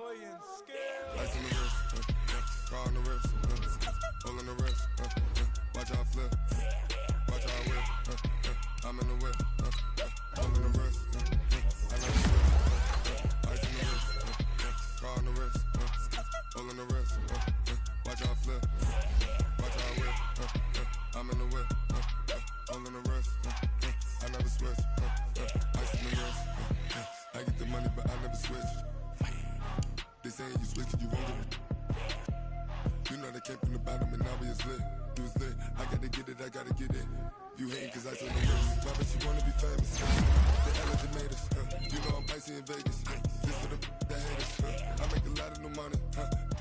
Ice on the wrist, car on the wrist, hole in the wrist, watch how I flip, watch how I whip, I'm in the whip, hole in the wrist, I never slip, ice on the wrist, car on the wrist, hole in the wrist, watch how I flip, watch how I whip, I'm in the whip, hole in the wrist, I never switch, ice on the wrist, I get the money but I never switch. They saying you switch, you won't get it. You know they came from the bottom and now we is lit. You was lit, I gotta get it, I gotta get it. You hating cause I told the wrist. Why bet you wanna be famous? They Ellen made us. You know I'm icy in Vegas. This for the that hate us. I make a lot of new money.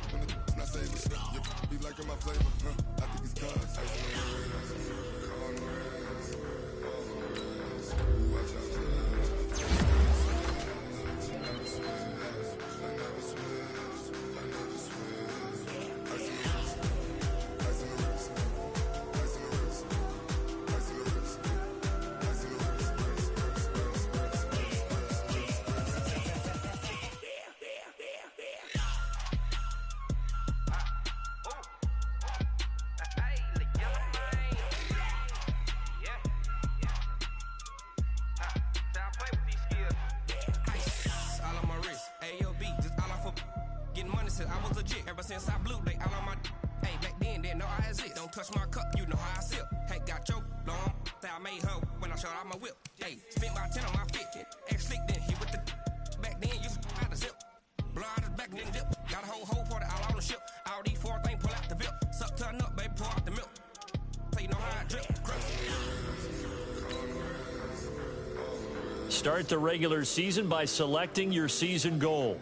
When it's not saving. You be liking my flavor. I think it's cause. Ice on the wrist, on the wrist, on the wrist. Watch out, I was legit ever since I blew they all on my hey back then didn't know I exist. Don't touch my cup, you know how I sip. Hey, got your long that I made her when I showed out my whip. Hey, spent about 10 on my fit. Ex-slick then hit with the back then you out the zip. Blow out his back then dip. Got a whole party all on the ship. All these four things pull out the vip. Suck turn up, baby, pour out the milk. So you know how I drip. Start the regular season by selecting your season goal.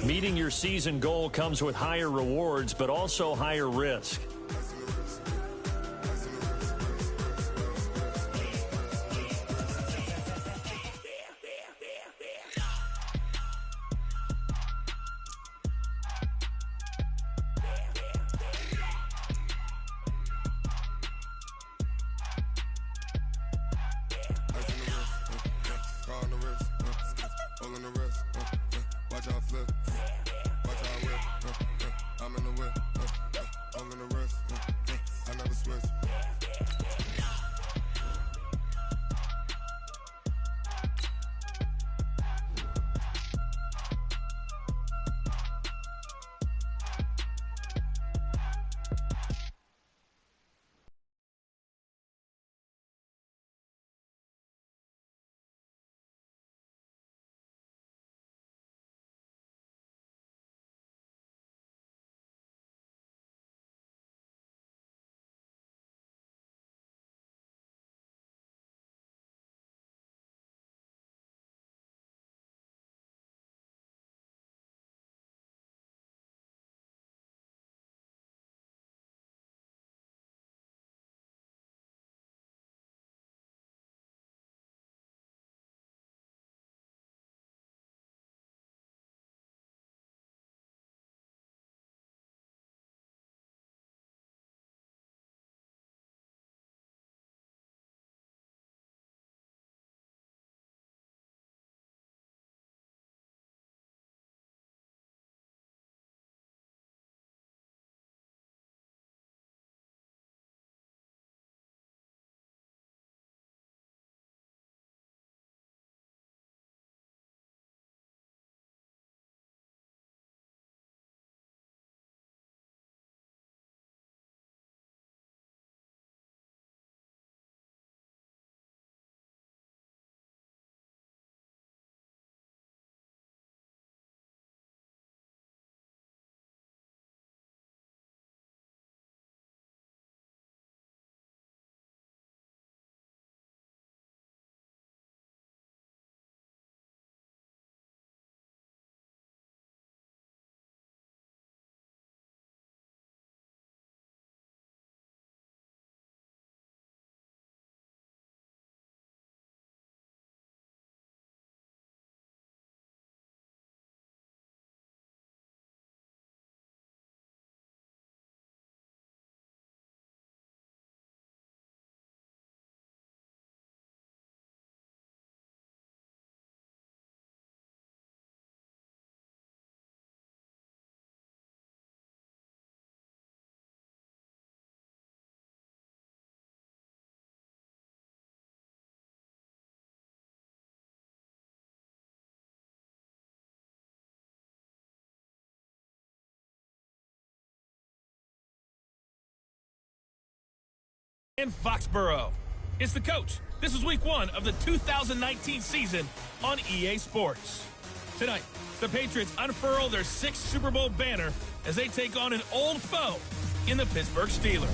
Meeting your season goal comes with higher rewards, but also higher risk. in Foxborough. It's the coach. This is week 1 of the 2019 season on EA Sports. Tonight, the Patriots unfurl their 6th Super Bowl banner as they take on an old foe in the Pittsburgh Steelers.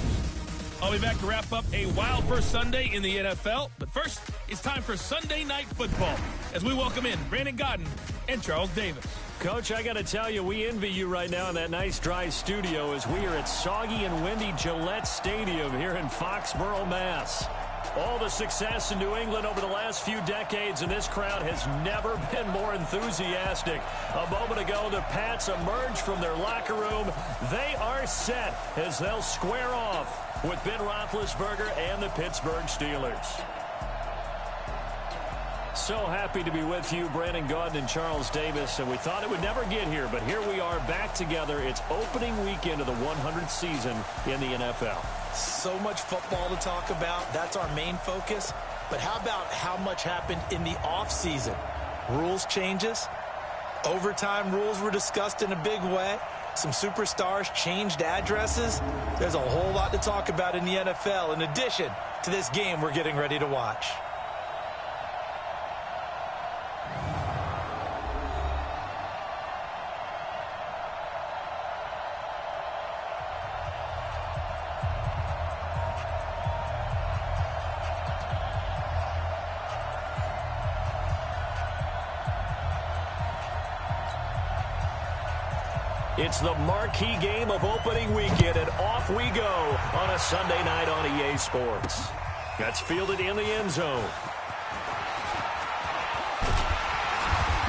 I'll be back to wrap up a wild first Sunday in the NFL, but first, it's time for Sunday Night Football as we welcome in Brandon Gaudin and Charles Davis. Coach, I got to tell you, we envy you right now in that nice dry studio as we are at soggy and windy Gillette Stadium here in Foxborough, Mass. All the success in New England over the last few decades, and this crowd has never been more enthusiastic. A moment ago, the Pats emerged from their locker room. They are set as they'll square off with Ben Roethlisberger and the Pittsburgh Steelers. So happy to be with you, Brandon Gaudin and Charles Davis, and we thought it would never get here, but here we are back together. It's opening weekend of the 100th season in the NFL. So much football to talk about. That's our main focus. But how about how much happened in the offseason? Rules changes. Overtime rules were discussed in a big way. Some superstars changed addresses. There's a whole lot to talk about in the NFL in addition to this game we're getting ready to watch. It's the marquee game of opening weekend, and off we go on a Sunday night on EA Sports. That's fielded in the end zone.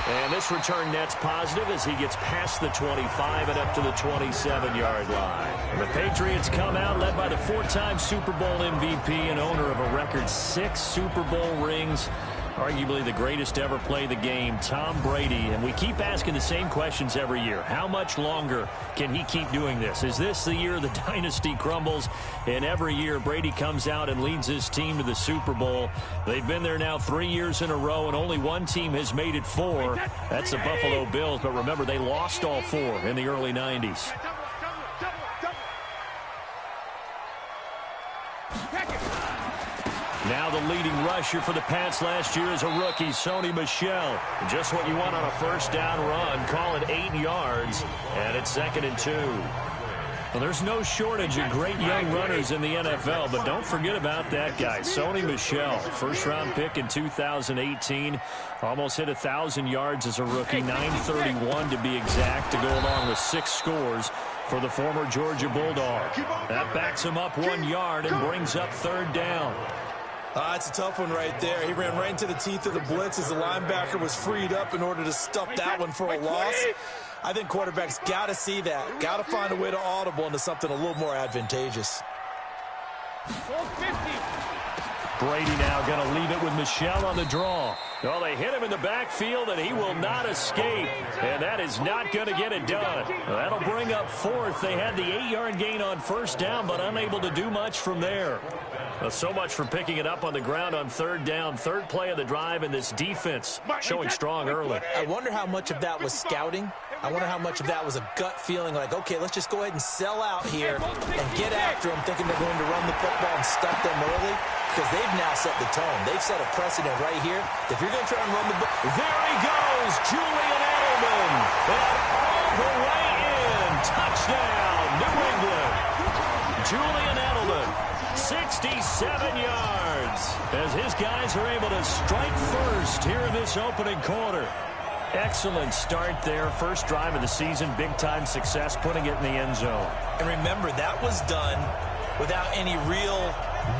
And this return net's positive as he gets past the 25 and up to the 27-yard line. And the Patriots come out led by the 4-time Super Bowl MVP and owner of a record 6 Super Bowl rings. Arguably the greatest to ever play the game, Tom Brady. And we keep asking the same questions every year. How much longer can he keep doing this? Is this the year the dynasty crumbles? And every year Brady comes out and leads his team to the Super Bowl. They've been there now 3 years in a row, and only one team has made it 4. That's the Buffalo Bills. But remember, they lost all 4 in the early 90s. Now the leading rusher for the Pats last year is a rookie, Sony Michel. Just what you want on a first down run. Call it 8 yards, and it's 2nd and 2. Well, there's no shortage of great young runners in the NFL, but don't forget about that guy, Sony Michel. First-round pick in 2018. Almost hit 1,000 yards as a rookie, 931 to be exact, to go along with 6 scores for the former Georgia Bulldog. That backs him up 1 yard and brings up 3rd down. It's a tough one right there. He ran right into the teeth of the blitz as the linebacker was freed up in order to stuff that one for a loss. I think quarterbacks got to see that. Got to find a way to audible into something a little more advantageous. Brady now going to leave it with Michel on the draw. Well, they hit him in the backfield, and he will not escape. And that is not going to get it done. That'll bring up 4th. They had the 8-yard gain on first down, but unable to do much from there. Well, so much for picking it up on the ground on 3rd down. 3rd play of the drive, and this defense showing strong early. I wonder how much of that was scouting. I wonder how much of that was a gut feeling like, okay, let's just go ahead and sell out here and get after them, thinking they're going to run the football and stuff them early, because they've now set the tone. They've set a precedent right here. If you're going to try and run the ball, there he goes, Julian Edelman, and all the way in. Touchdown, New England. Julian Edelman, 67 yards, as his guys are able to strike first here in this opening quarter. Excellent start there. First drive of the season, big-time success, putting it in the end zone. And remember, that was done without any real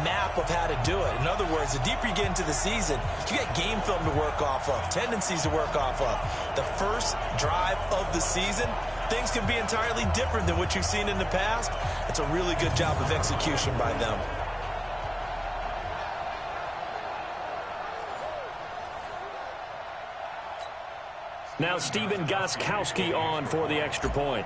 map of how to do it. In other words, the deeper you get into the season, you get game film to work off of, tendencies to work off of. The first drive of the season, things can be entirely different than what you've seen in the past. It's a really good job of execution by them. Now Stephen Gostkowski on for the extra point.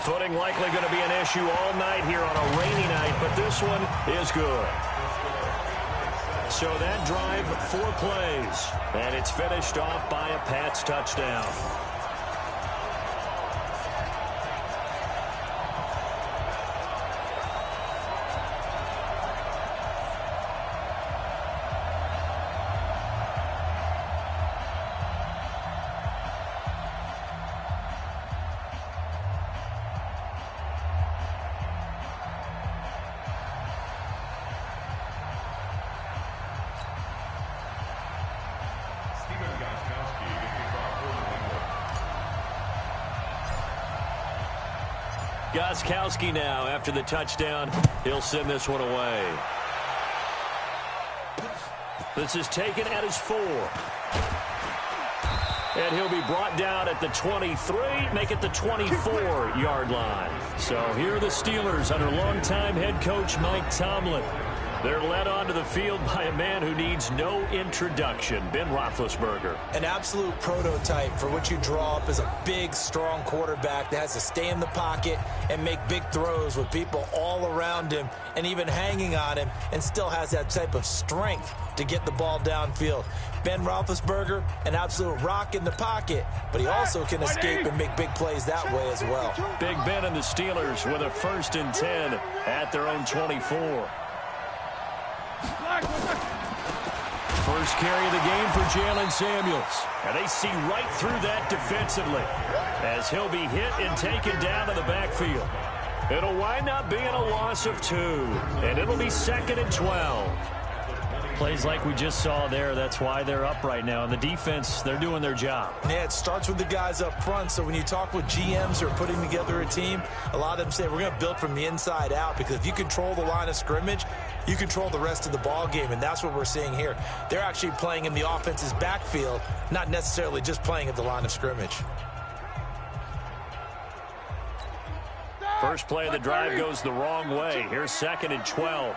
Footing likely going to be an issue all night here on a rainy night, but this one is good. So that drive, 4 plays, and it's finished off by a Pats touchdown. Gostkowski now, after the touchdown, he'll send this one away. This is taken at his 4. And he'll be brought down at the 23, make it the 24-yard line. So here are the Steelers under longtime head coach Mike Tomlin. They're led onto the field by a man who needs no introduction, Ben Roethlisberger. An absolute prototype for what you draw up as a big, strong quarterback that has to stay in the pocket and make big throws with people all around him and even hanging on him, and still has that type of strength to get the ball downfield. Ben Roethlisberger, an absolute rock in the pocket, but he also can escape and make big plays that way as well. Big Ben and the Steelers with a 1st and 10 at their own 24. First carry of the game for Jalen Samuels. And they see right through that defensively as he'll be hit and taken down to the backfield. It'll wind up being a loss of 2, and it'll be 2nd and 12. Plays like we just saw there, that's why they're up right now. And the defense, they're doing their job. Yeah, it starts with the guys up front. So when you talk with GMs who are putting together a team, a lot of them say we're going to build from the inside out, because if you control the line of scrimmage, you control the rest of the ball game, and that's what we're seeing here. They're actually playing in the offense's backfield, not necessarily just playing at the line of scrimmage. First play of the drive goes the wrong way. Here's 2nd and 12.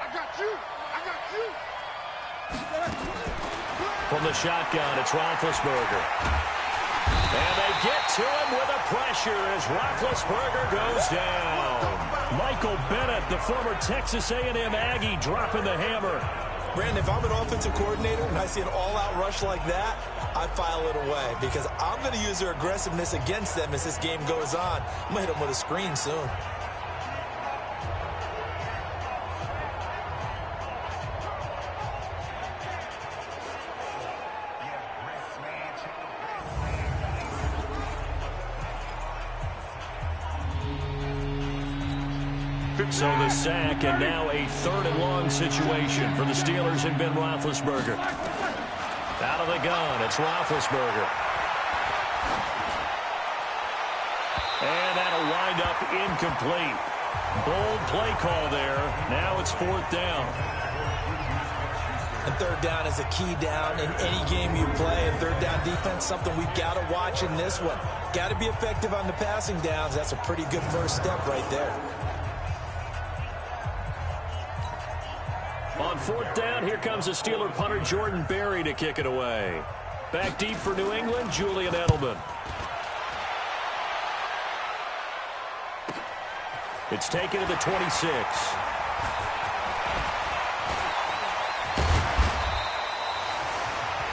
From the shotgun, it's Roethlisberger. And they get to him with a pressure as Roethlisberger goes down. Michael Bennett, the former Texas A&M Aggie, dropping the hammer. Brandon, if I'm an offensive coordinator and I see an all-out rush like that, I file it away, because I'm going to use their aggressiveness against them as this game goes on. I'm going to hit them with a screen soon. So the sack, and now a 3rd and long situation for the Steelers and Ben Roethlisberger. Out of the gun, it's Roethlisberger. And that'll wind up incomplete. Bold play call there. Now it's 4th down. And 3rd down is a key down in any game you play. And 3rd down defense, something we've got to watch in this one. Got to be effective on the passing downs. That's a pretty good first step right there. On 4th down, here comes the Steeler punter Jordan Berry to kick it away. Back deep for New England, Julian Edelman. It's taken to the 26.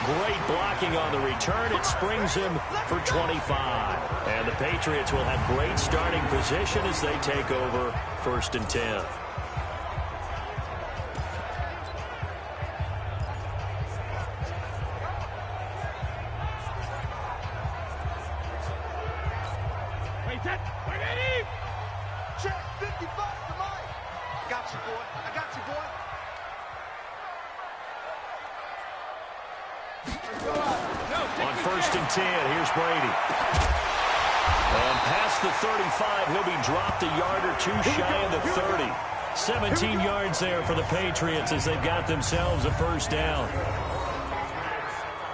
Great blocking on the return. It springs him for 25. And the Patriots will have great starting position as they take over 1st and 10. Check 55 to Mike. Got you, boy. I got you, boy. On 1st and 10, here's Brady. And past the 35, he'll be dropped a yard or 2 shy of the 30. 17 yards there for the Patriots as they've got themselves a 1st down.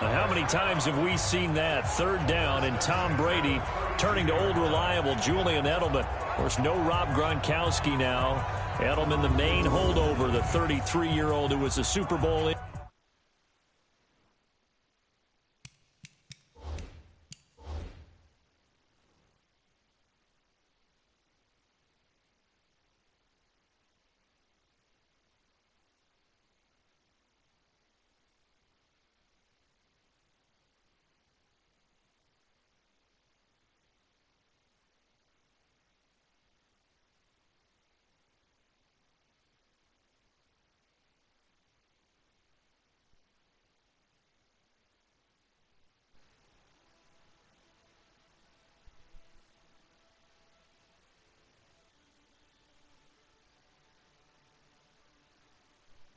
Now, how many times have we seen that? 3rd down, and Tom Brady turning to old reliable Julian Edelman. Of course, no Rob Gronkowski now. Edelman, the main holdover, the 33-year-old who was a Super Bowl